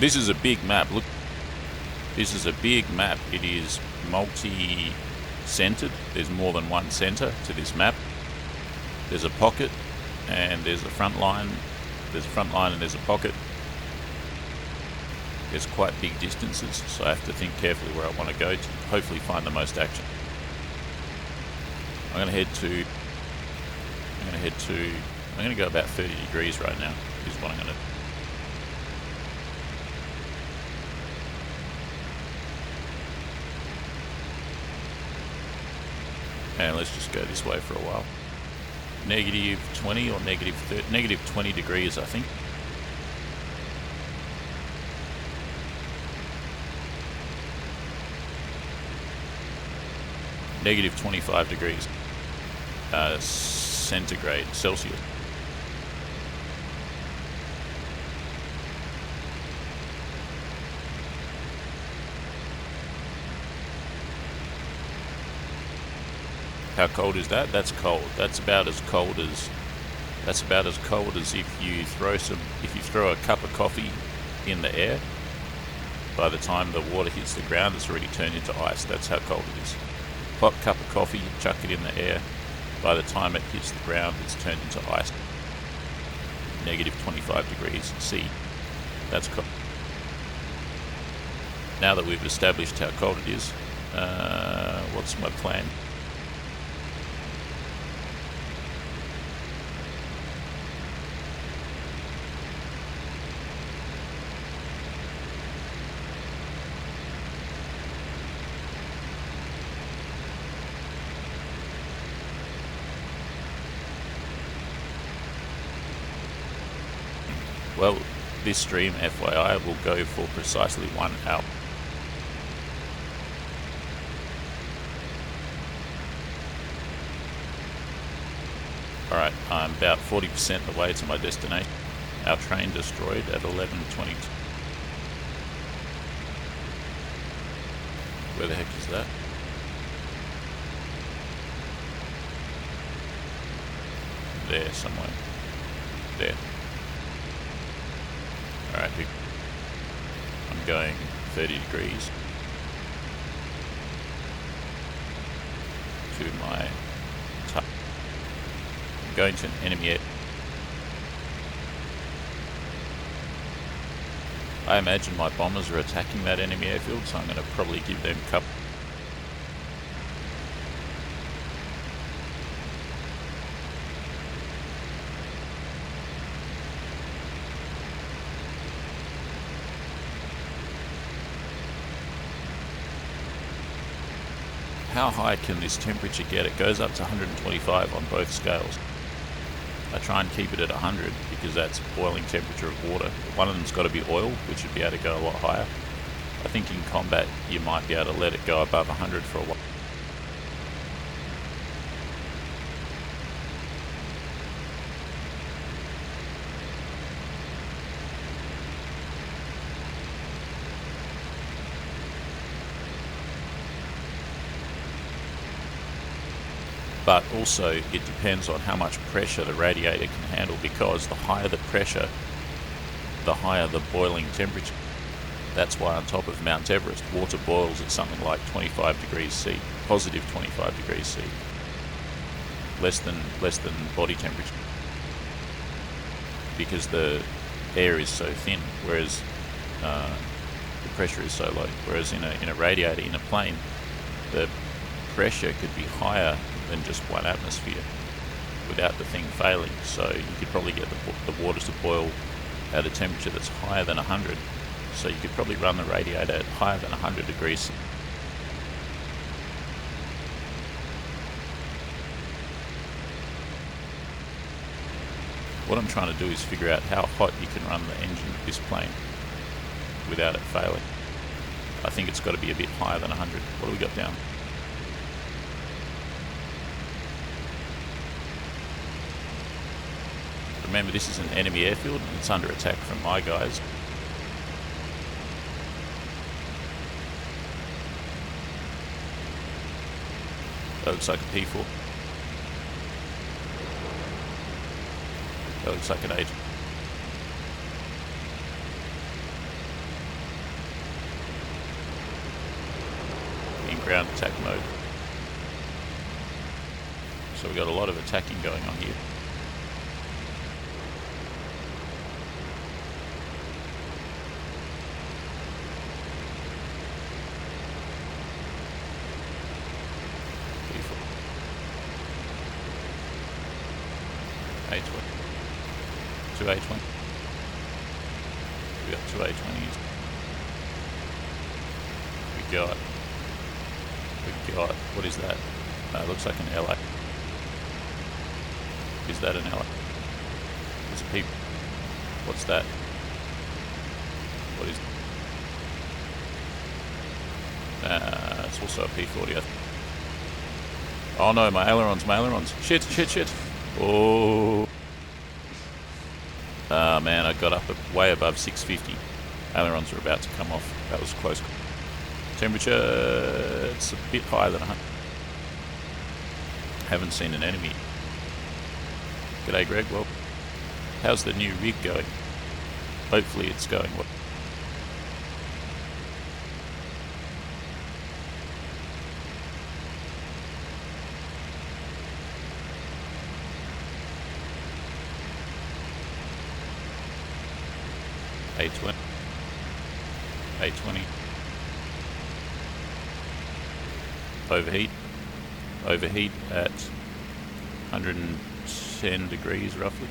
This is a big map. Look, this is a big map. It is multi-centered. There's more than one center to this map. There's a pocket, and there's a front line. There's a front line and there's a pocket. There's quite big distances, so I have to think carefully where I want to go to hopefully find the most action. I'm going to go about 30 degrees right now, is what I'm going to. And let's just go this way for a while. Negative 20 or negative 30, negative 20 degrees, I think. Negative 25 degrees centigrade, Celsius. How cold is that? That's cold. That's about as cold as if you throw a cup of coffee in the air. By the time the water hits the ground, it's already turned into ice. That's how cold it is. Hot cup of coffee, chuck it in the air. By the time it hits the ground, it's turned into ice. Negative 25 degrees C. That's cold. Now that we've established how cold it is, what's my plan? Well, this stream, FYI, will go for precisely 1 hour. Alright, I'm about 40% the way to my destination. Our train destroyed at 11:22. Where the heck is that? There, somewhere. There. Alright, I'm going 30 degrees to my top. I'm going to an enemy air. I imagine my bombers are attacking that enemy airfield, so I'm going to probably give them cover. How high can this temperature get? It goes up to 125 on both scales. I try and keep it at 100 because that's boiling temperature of water. One of them's got to be oil, which would be able to go a lot higher. I think in combat you might be able to let it go above 100 for a while. But also it depends on how much pressure the radiator can handle, because the higher the pressure, the higher the boiling temperature. That's why on top of Mount Everest, water boils at something like 25 degrees C, positive 25 degrees C, less than body temperature, because the air is so thin, whereas the pressure is so low. Whereas in a radiator in a plane, the pressure could be higher than just 1 atmosphere without the thing failing. So you could probably get the water to boil at a temperature that's higher than 100. So you could probably run the radiator at higher than 100 degrees. What I'm trying to do is figure out how hot you can run the engine of this plane without it failing. I think it's got to be a bit higher than 100. What do we got down? Remember, this is an enemy airfield and it's under attack from my guys. That looks like a P4. That looks like an 8. ground attack mode. So we've got a lot of attacking going on here. Two A20. We got two A20s. We got, what is that? Looks like an LA. Is that an LA? There's a P. What's that? What is? It's also a P40. Oh no, my ailerons. Shit. Oh. Man, I got up way above 650. Ailerons are about to come off. That was close. Temperature, it's a bit higher than 100. Haven't seen an enemy. G'day Greg, well, how's the new rig going? Hopefully it's going well. A20. Overheat at 110 degrees roughly.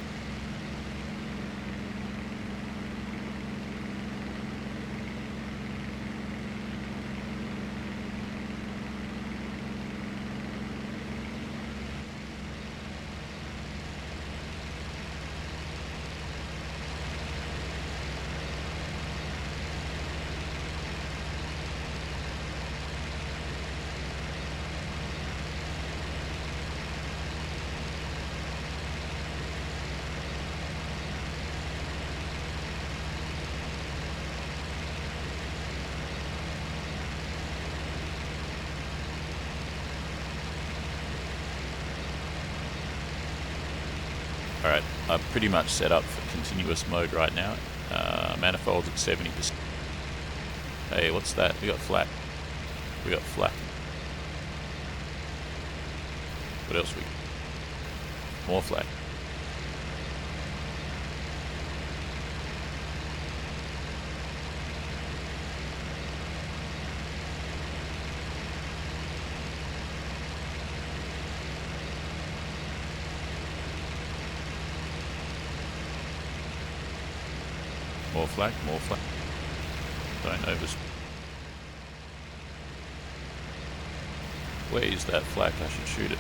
Alright, I'm pretty much set up for continuous mode right now. Manifolds at 70%. Hey, what's that? We got flak. What else we got? More flak. More flak. Don't overspeed. Where is that flak? I should shoot it.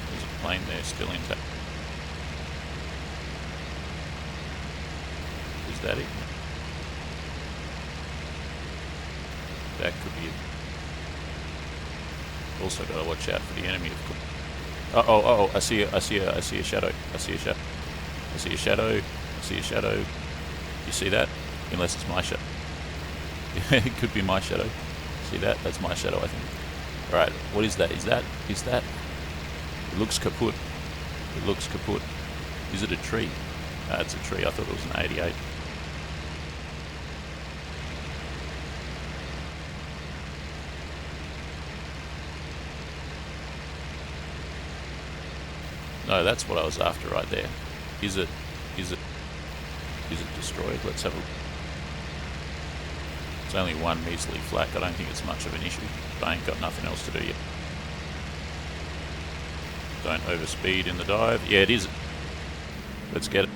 There's a plane there still intact. Is that it? That could be it. Also got to watch out for the enemy, of course. Oh! I see a shadow. You see that? Unless it's my shadow. It could be my shadow. See that? That's my shadow, I think. Alright, what is that? Is that? It looks kaput. Is it a tree? It's a tree. I thought it was an 88. No, that's what I was after right there. Is it destroyed? Let's have a look. It's only one measly flak. I don't think it's much of an issue. But I ain't got nothing else to do yet. Don't overspeed in the dive. Yeah, it is. Let's get it.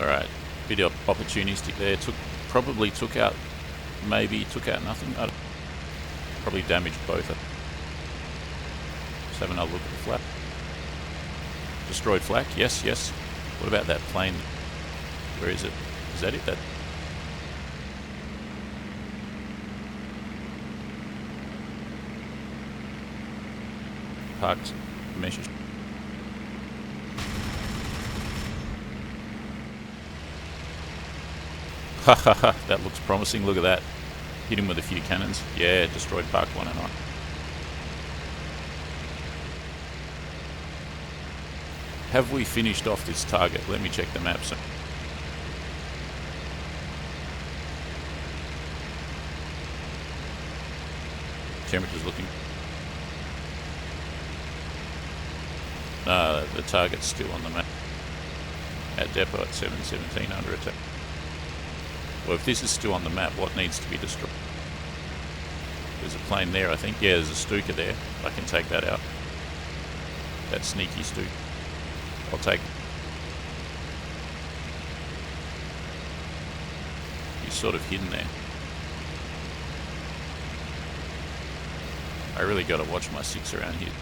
Alright, bit opportunistic there. Maybe took out nothing. Probably damaged both. Just have another look at the flap. Destroyed flak, yes, yes. What about that plane? Where is it? Is that it? That parked meshes. Ha ha ha, that looks promising. Look at that. Hit him with a few cannons. Yeah, destroyed Park 1 and I. Have we finished off this target? Let me check the map. So temperature's looking. No, the target's still on the map. At depot at 717 under attack. Well, if this is still on the map, what needs to be destroyed? There's a plane there, I think. Yeah, there's a Stuka there. I can take that out. That sneaky Stuka. I'll take. He's sort of hidden there. I really got to watch my 6 around here.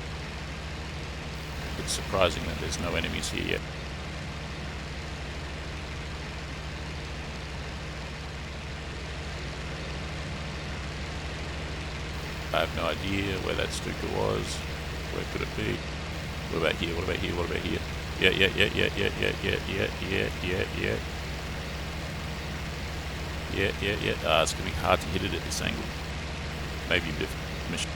It's surprising that there's no enemies here yet. I have no idea where that Stuka was. Where could it be? What about here? What about here? What about here? Yeah. Ah, it's going to be hard to hit it at this angle. Maybe a bit of mission.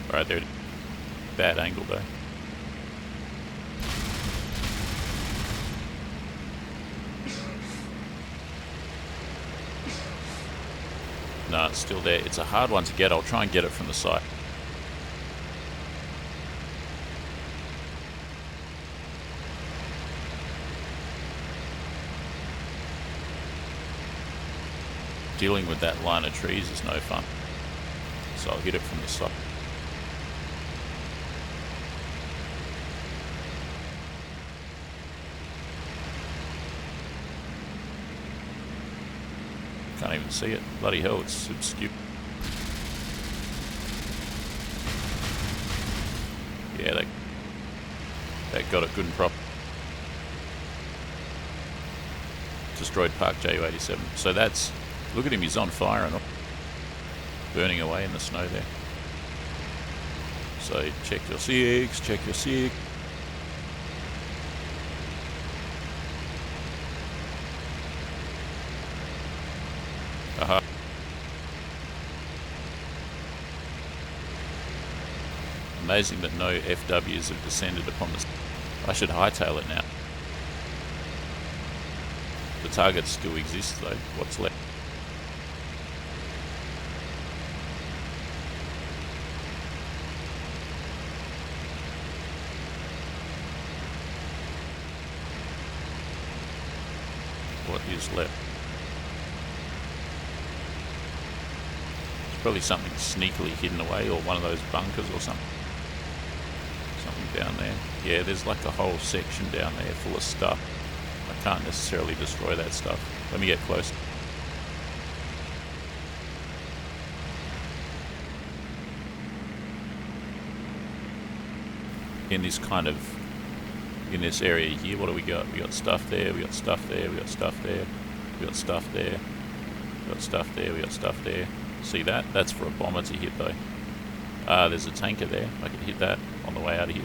Alright, there. Bad angle though. No, it's still there. It's a hard one to get. I'll try and get it from the side. Dealing with that line of trees is no fun. So I'll hit it from the side. Can't even see it. Bloody hell, it's obscure. Yeah, they got it good and proper. Destroyed Park JU87. So that's, look at him, he's on fire and all. Burning away in the snow there. So check your 6, check your 6. Aha. Amazing that no FWs have descended upon this. I should hightail it now. The target still exists though. What's left? What is left? Probably something sneakily hidden away, or one of those bunkers or something. Something down there. Yeah, there's like a whole section down there full of stuff. I can't necessarily destroy that stuff. Let me get close. In this kind of, in this area here, what do we got? We got stuff there, we got stuff there, we got stuff there, we got stuff there, we got stuff there, we got stuff there. See that? That's for a bomber to hit though. There's a tanker there. I can hit that on the way out of here.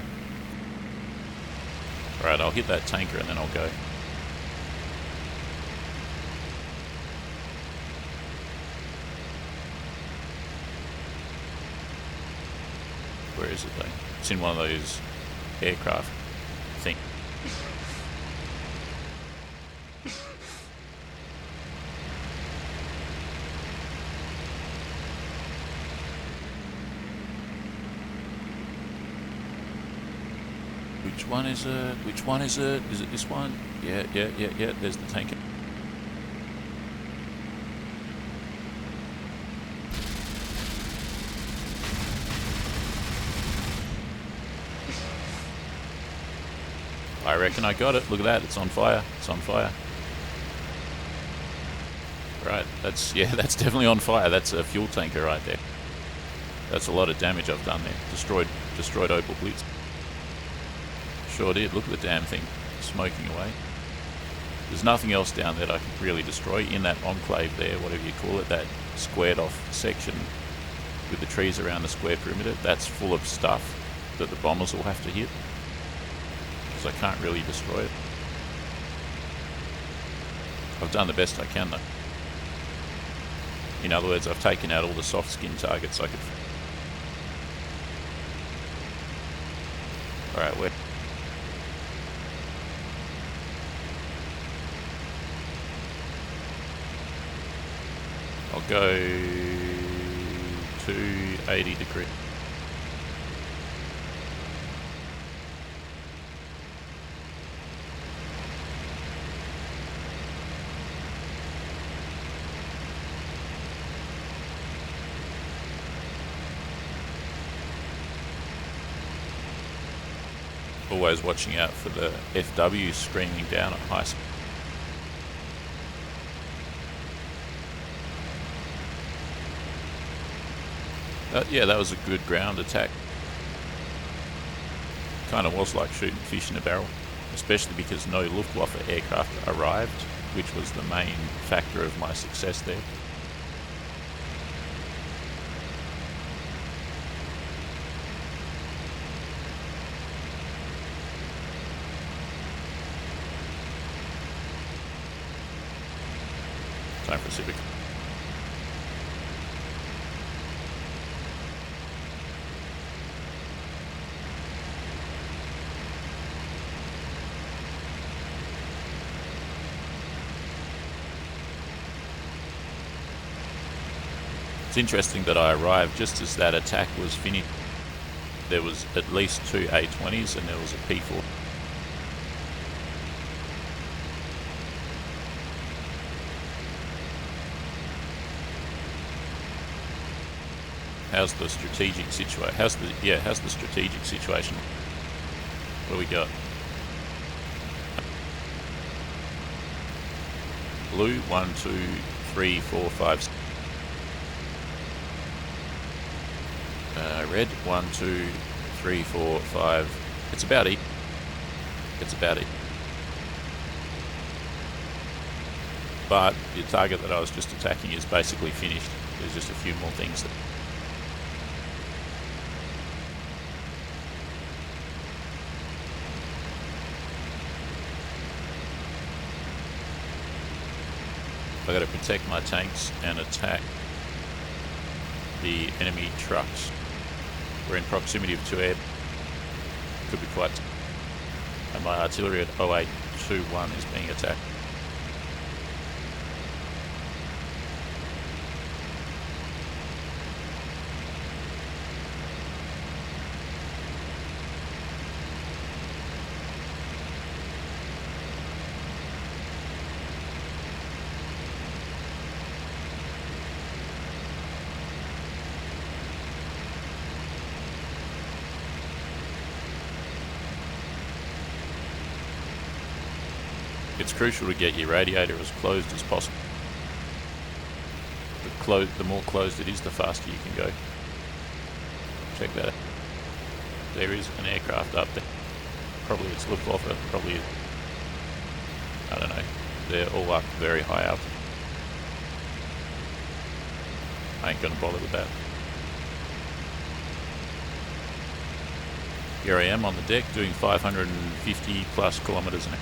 Alright, I'll hit that tanker and then I'll go. Where is it though? It's in one of those aircraft things. Which one is it? Which one is it? Is it this one? Yeah. There's the tanker. I reckon I got it. Look at that. It's on fire. It's on fire. Right. That's definitely on fire. That's a fuel tanker right there. That's a lot of damage I've done there. Destroyed Opel Blitz. Sure did. Look at the damn thing smoking away. There's nothing else down there that I can really destroy in that enclave there, whatever you call it, that squared off section with the trees around the square perimeter. That's full of stuff that the bombers will have to hit, because I can't really destroy it. I've done the best I can though. In other words, I've taken out all the soft skin targets I could. Alright, where? I'll go to 80 degrees. Always watching out for the FW screaming down at high speed. Yeah, that was a good ground attack. Kind of was like shooting fish in a barrel, especially because no Luftwaffe aircraft arrived, which was the main factor of my success there. Time for Civic. It's interesting that I arrived just as that attack was finished. There was at least 2 A-20s and there was a P-4. How's the strategic situation? How's the strategic situation? What do we got? Blue 1, 2, 3, 4, 5. Red 1, 2, 3, 4, 5. It's about it. It's about it. But the target that I was just attacking is basically finished. There's just a few more things. I've got to protect my tanks and attack the enemy trucks. We're in proximity of 2 air. Could be quite. And my artillery at 0821 is being attacked. It's crucial to get your radiator as closed as possible. The more closed it is, the faster you can go. Check that out. There is an aircraft up there. Probably it's Luftwaffe, probably, I don't know. They're all up very high altitude. I ain't gonna bother with that. Here I am on the deck doing 550 plus kilometers an hour.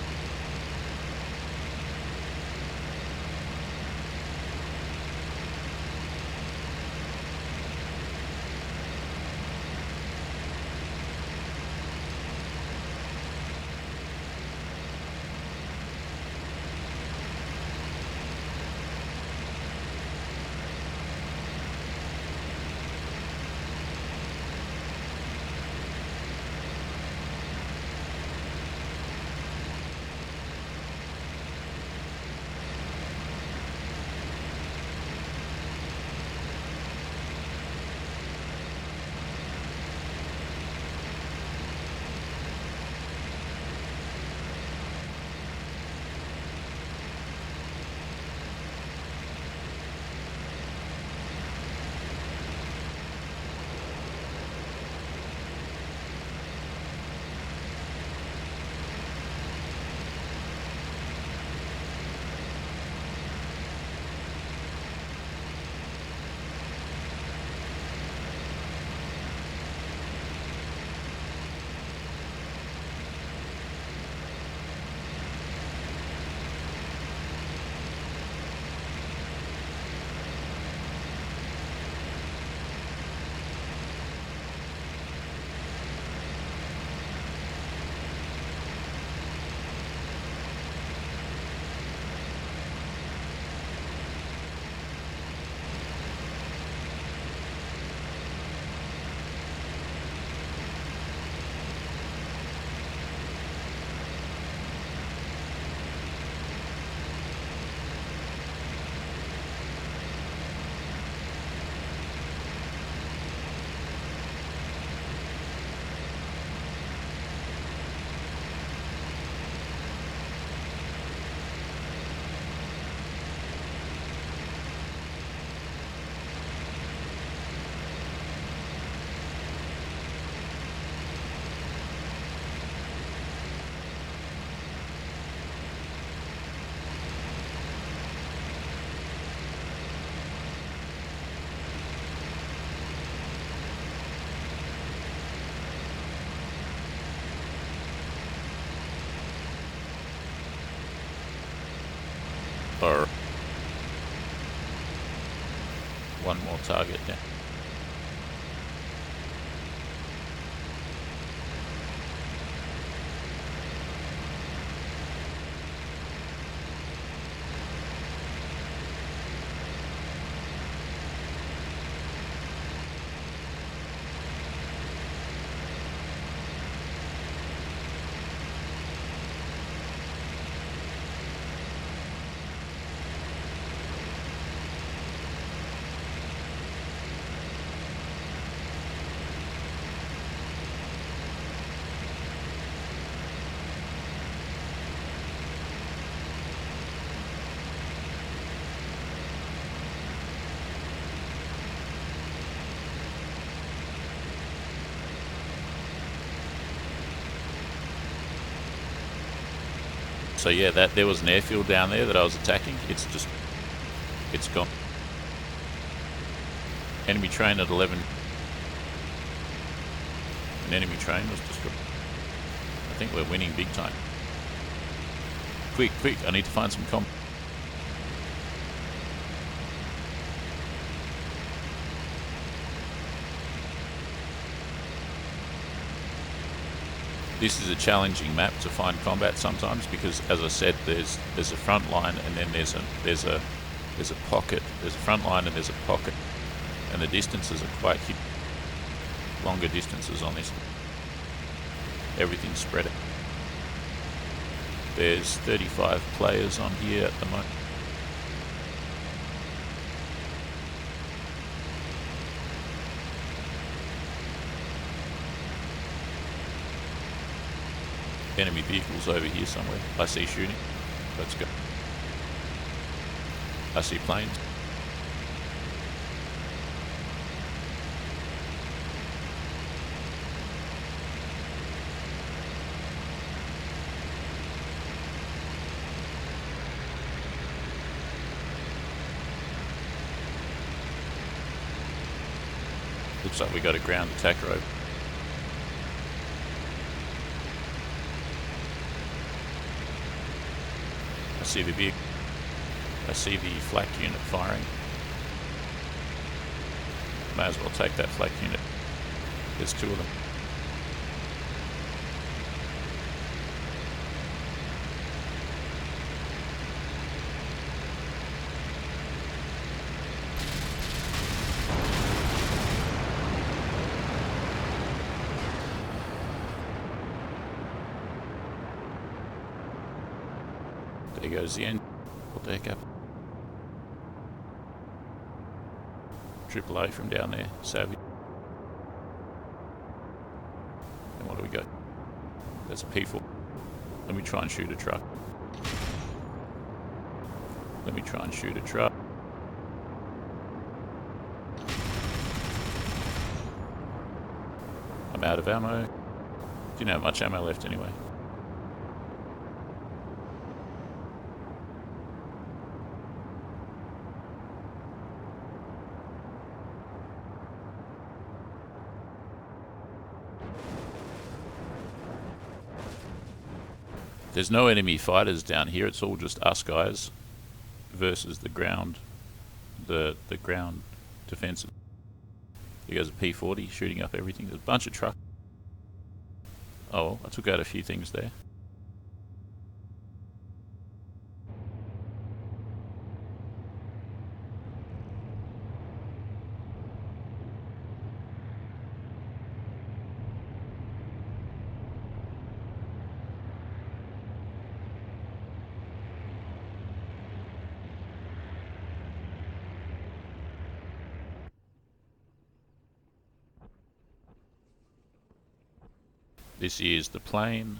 Or one more target down. So yeah, there was an airfield down there that I was attacking. It's gone. Enemy train at 11. An enemy train was destroyed. I think we're winning big time. Quick, I need to find some comp. This is a challenging map to find combat sometimes because, as I said, there's a front line and then there's a pocket. There's a front line and there's a pocket, and the distances are quite huge. Longer distances on this. Everything's spread out. There's 35 players on here at the moment. Enemy vehicles over here somewhere. I see shooting. Let's go. I see planes. Looks like we got a ground attack rope. I see the vehicle. I see the flak unit firing. May as well take that flak unit. There's two of them. There goes the end. What the heck happened? Triple A from down there, savvy. And what do we got? That's a P4. Let me try and shoot a truck. Let me try and shoot a truck. I'm out of ammo. Didn't have much ammo left anyway. There's no enemy fighters down here. It's all just us guys versus the ground, the ground defensive. There goes a P40 shooting up everything. There's a bunch of trucks. Oh, well, I took out a few things there. This is the plane.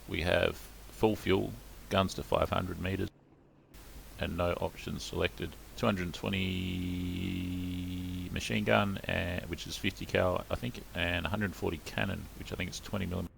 We have full fuel, guns to 500 meters, and no options selected. 220 machine gun, which is 50 cal, I think, and 140 cannon, which I think is 20 millimeter.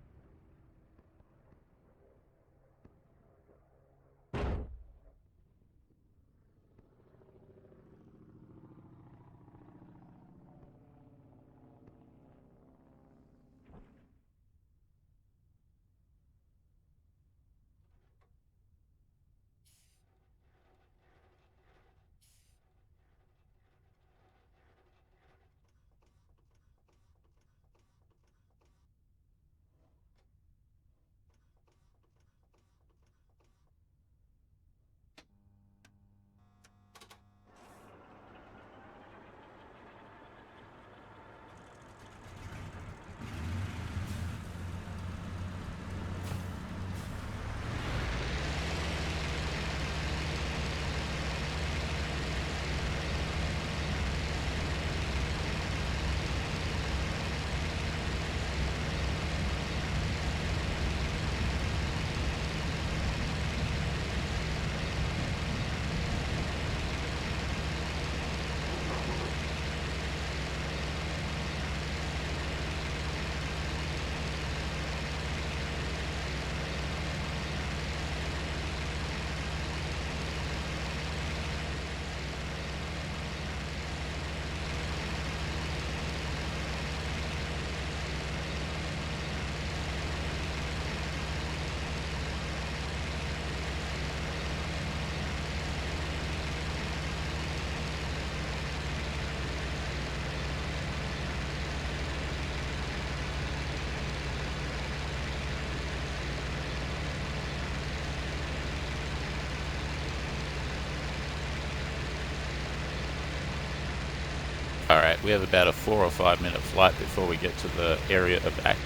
Alright, we have about a 4 or 5 minute flight before we get to the area of action.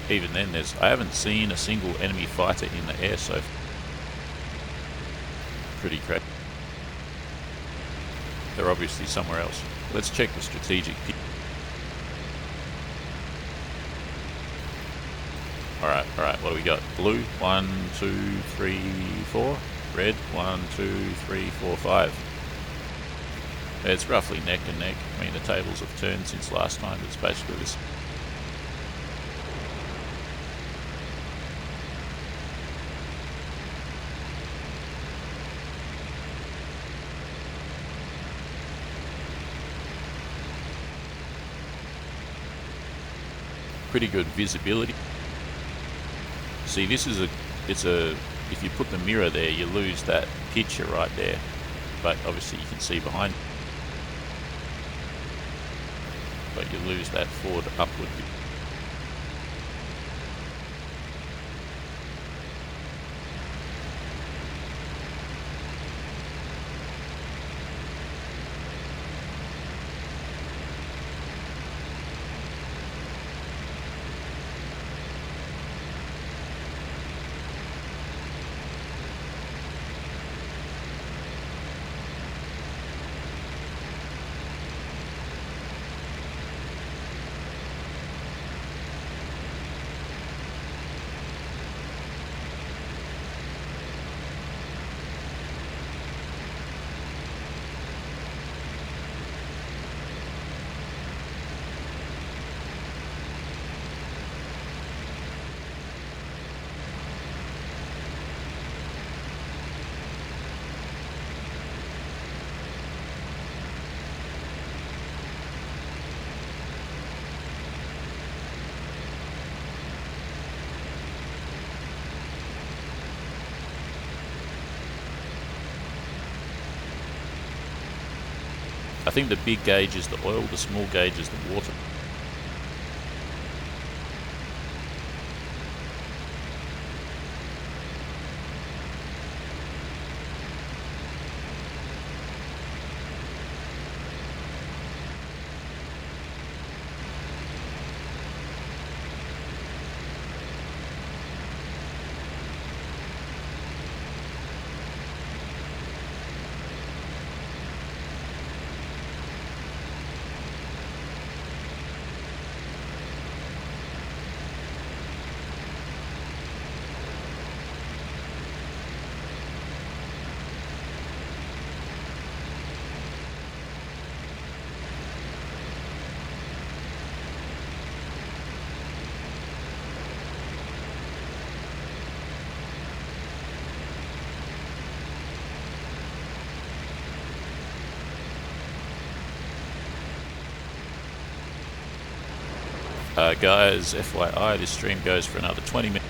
Even then, I haven't seen a single enemy fighter in the air, so pretty crazy. They're obviously somewhere else. Let's check the strategic pit. Alright, what do we got? Blue, 1, 2, 3, 4. Red, 1, 2, 3, 4, 5. It's roughly neck and neck. I mean, the tables have turned since last time. It's basically this. Pretty good visibility. See, this is if you put the mirror there, you lose that picture right there. But obviously you can see behind. But you lose that forward upward view. I think the big gauge is the oil, the small gauge is the water. Guys, FYI, this stream goes for another 20 minutes.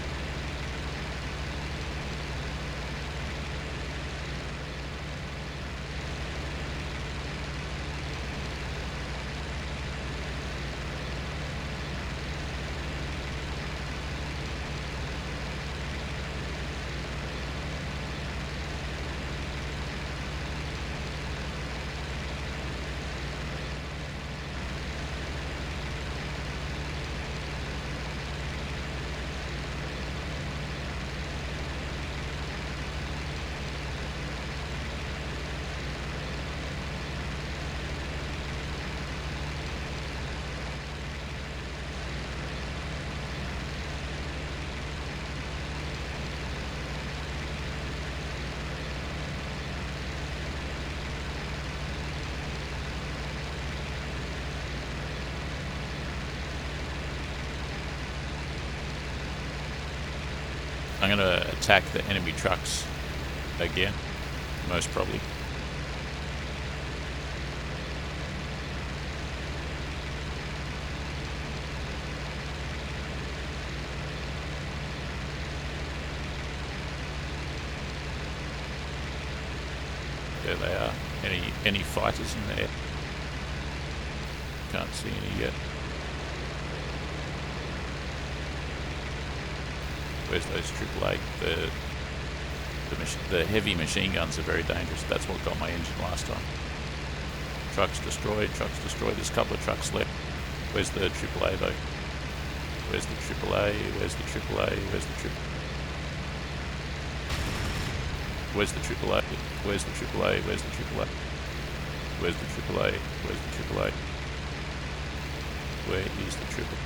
I'm going to attack the enemy trucks again, most probably. There they are. Any fighters in there? Can't see any yet. Where's those AAA? The heavy machine guns are very dangerous. That's what got my engine last time. Trucks destroyed, trucks destroyed. There's a couple of trucks left. Where's the AAA though? Where's the AAA? Where's the AAA? Where's the AAA? Where's the AAA? Where's the AAA? Where's the AAA? Where's the AAA? Where's the AAA? Where is the AAA?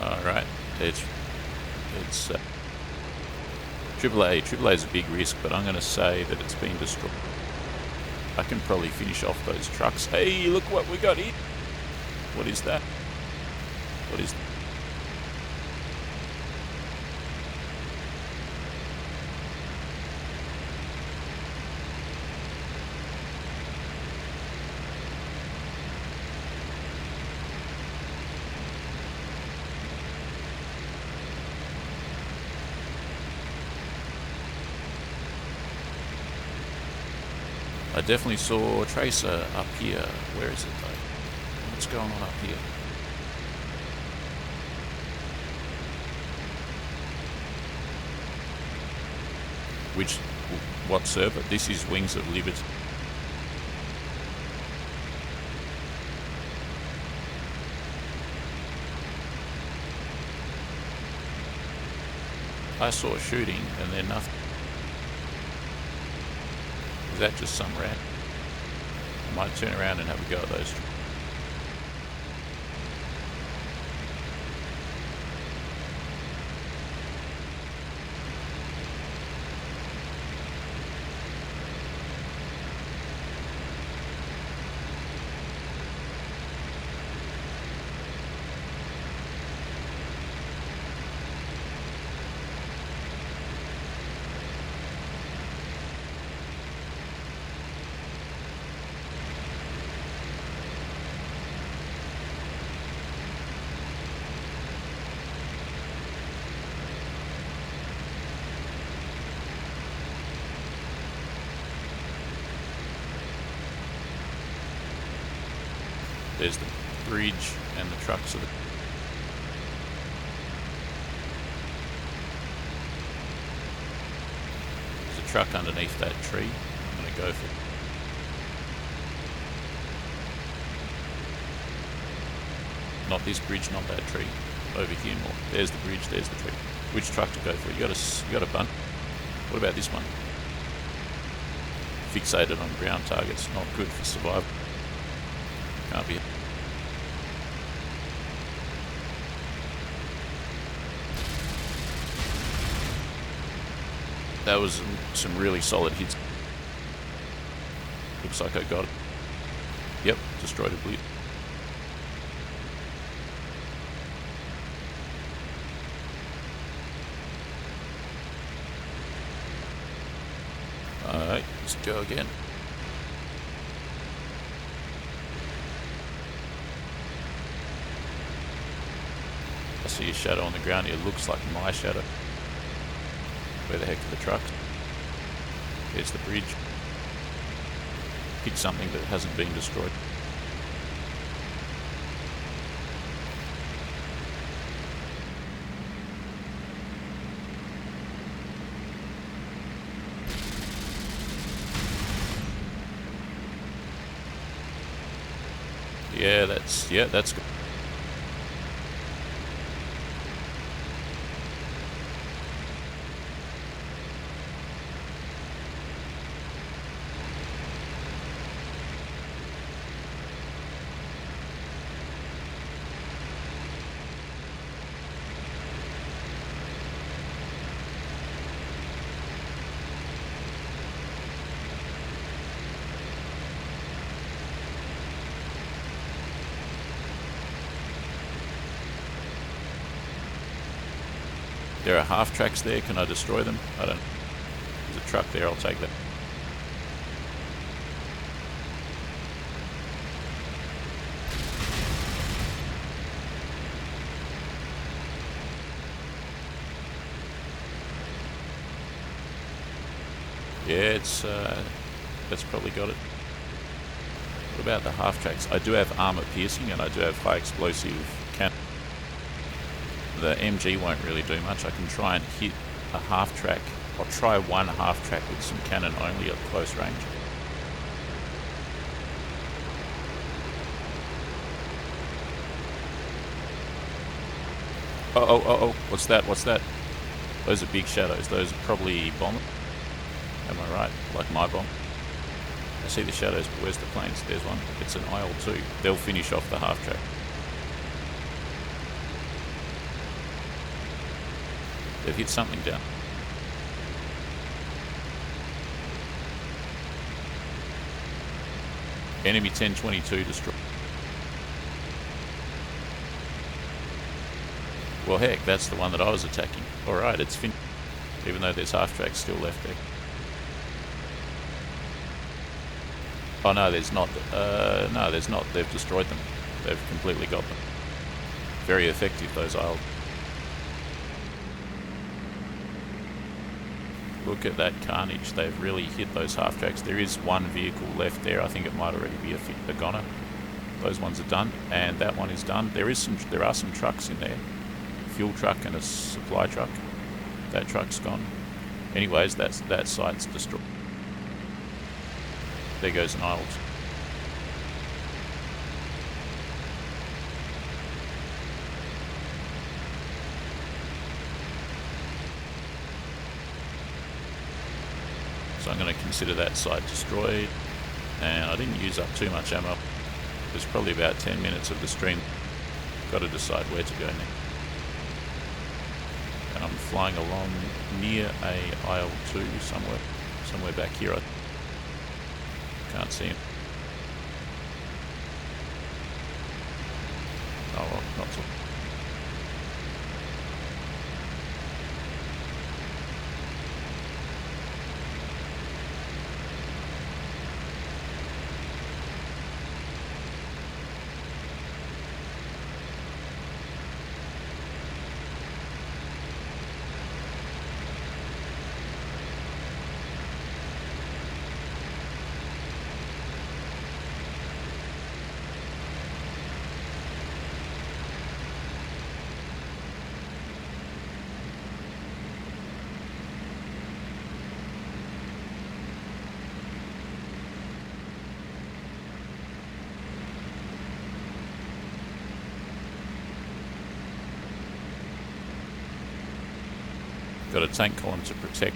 Alright, it's AAA. AAA is a big risk, but I'm going to say that it's been destroyed. I can probably finish off those trucks. Hey, look what we got here. What is that? What is that? I definitely saw a tracer up here. Where is it though? What's going on up here? What server? This is Wings of Liberty. I saw a shooting and then nothing. Is that just some rat? I might turn around and have a go at those. There's the bridge and the trucks. There's a truck underneath that tree. I'm going to go for it. Not this bridge, not that tree. Over here more. There's the bridge, there's the tree. Which truck to go for? You got a bunt. What about this one? Fixated on ground targets, not good for survival. Can't be. That was some really solid hits. Looks like I got it. Yep, destroyed a blitz. Alright, let's go again. I see a shadow on the ground. It looks like my shadow. Where the heck are the trucks? There's the bridge. Hit something that hasn't been destroyed. Yeah, that's good. There are half tracks there. Can I destroy them? I don't know. There's a truck there. I'll take that. Yeah, that's probably got it. What about the half tracks? I do have armor piercing and I do have high explosive cannon. The MG won't really do much. I can try and hit a half track. I'll try one half track with some Canon only at close range. Oh, what's that? What's that? Those are big shadows. Those are probably bombers. Am I right? Like my bomb. I see the shadows, but where's the planes? There's one. It's an IL-2. They'll finish off the half track. They've hit something down. Enemy 1022 destroyed. Well, heck, that's the one that I was attacking. Alright, it's finished. Even though there's half tracks still left there. Oh no, there's not. No, there's not. They've destroyed them. They've completely got them. Very effective, those IL. Look at that carnage. They've really hit those half tracks. There is one vehicle left there. I think it might already be a goner. Those ones are done, and that one is done. There are some trucks in there. Fuel truck and a supply truck. That truck's gone. Anyways, that site's destroyed. There goes an IL-2. So I'm going to consider that site destroyed, and I didn't use up too much ammo. There's probably about 10 minutes of the stream. Got to decide where to go next. And I'm flying along near a IL-2 somewhere back here. I can't see him. Oh well, not so. Got a tank column to protect.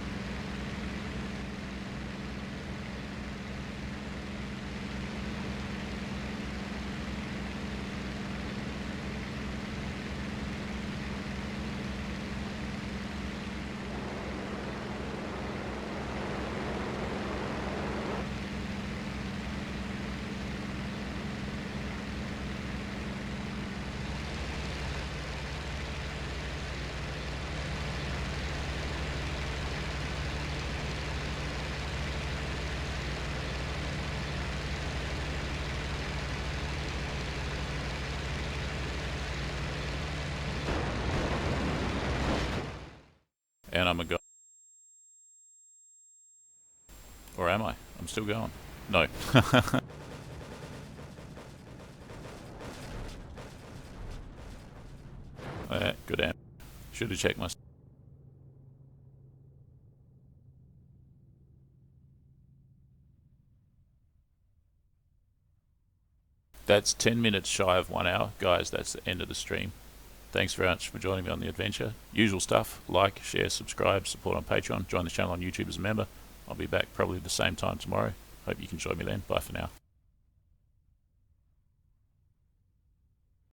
And I'm a go. Or am I? I'm still going. No. Yeah, good amp. Should have checked my... That's 10 minutes shy of 1 hour. Guys, that's the end of the stream. Thanks very much for joining me on the adventure. Usual stuff, like, share, subscribe, support on Patreon, join the channel on YouTube as a member. I'll be back probably the same time tomorrow. Hope you can join me then. Bye for now.